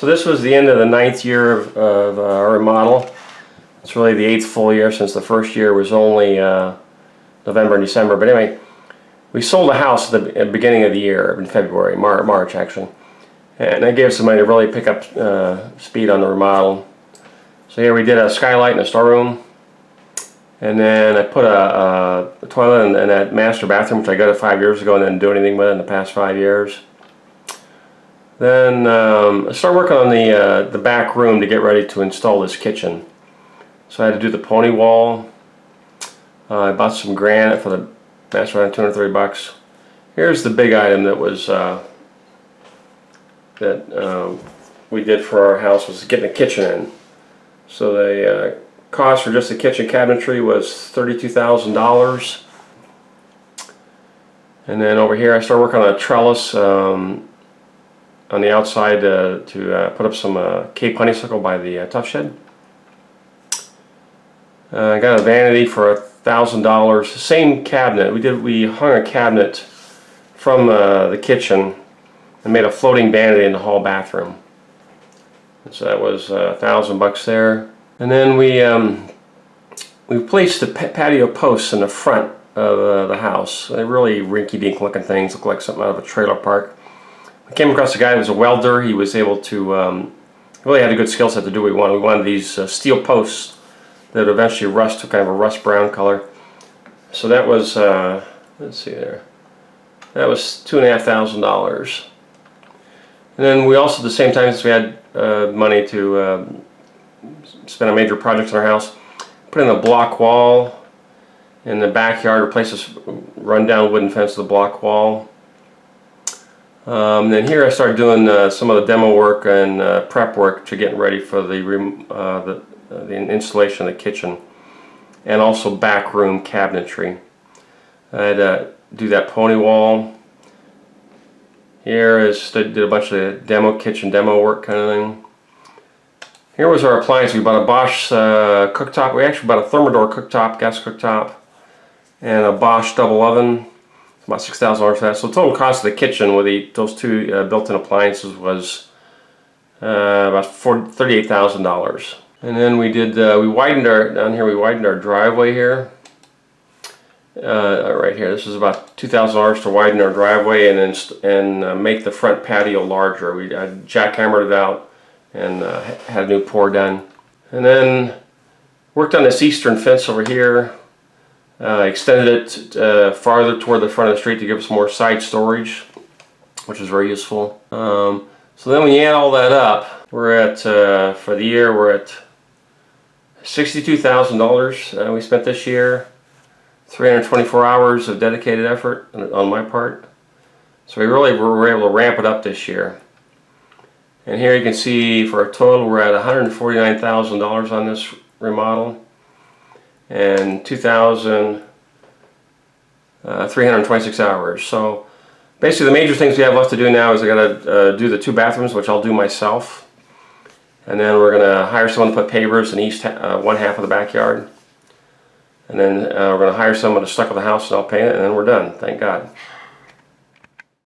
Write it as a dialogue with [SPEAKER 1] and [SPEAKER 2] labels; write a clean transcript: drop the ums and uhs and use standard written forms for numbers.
[SPEAKER 1] So this was the end of the 9th year of our remodel. It's really the 8th full year, since the first year was only November and December. But anyway, we sold the house at the beginning of the year, in February, March actually. And that gave us some money to really pick up speed on the remodel. So here we did a skylight in the storeroom. And then I put a toilet in that master bathroom, which I got 5 years ago and didn't do anything with it in the past 5 years. Then I started working on the back room to get ready to install this kitchen. So I had to do the pony wall. I bought some granite for the master bathroom, 230 bucks. Here's the big item that was we did for our house, was getting the kitchen in. So the cost for just the kitchen cabinetry was $32,000. And then over here I started working on a trellis on the outside to put up some Cape honeysuckle by the tough shed. I got a vanity for $1,000. Same cabinet. We hung a cabinet from the kitchen and made a floating vanity in the hall bathroom. So that was $1,000 there. And then we placed the patio posts in the front of the house. They're really rinky-dink looking things, look like something out of a trailer park. I came across a guy who was a welder. He was able to, really had a good skill set to do what we wanted. We wanted these steel posts that would eventually rust to kind of a rust brown color. So that was, let's see there, that was $2,500. And then we also, at the same time, since we had money to spend on major projects in our house, put in a block wall in the backyard, replace this run-down wooden fence with a block wall. Then here I started doing some of the demo work and prep work to getting ready for the installation of the kitchen, and also back room cabinetry. I had to do that pony wall. Here did a bunch of kitchen demo work kind of thing. Here was our appliance. We bought a Bosch cooktop. We actually bought a Thermador cooktop, gas cooktop, and a Bosch double oven. About $6,000 for that. So the total cost of the kitchen with those two built-in appliances was about $38,000. And then we did we widened our driveway here. Right here, this is about $2,000 to widen our driveway and make the front patio larger. We jackhammered it out and had a new pour done. And then worked on this eastern fence over here. Extended it farther toward the front of the street to give us more side storage, which is very useful. So then when you add all that up, we're at, for the year, we're at $62,000 we spent this year. 324 hours of dedicated effort on my part. So we really were able to ramp it up this year. And here you can see for a total we're at $149,000 on this remodel. And 2,326 hours. So basically the major things we have left to do now is I got to do the 2 bathrooms, which I'll do myself. And then we're going to hire someone to put pavers in one half of the backyard. And then we're going to hire someone to stucco the house and I'll paint it, and then we're done, thank God.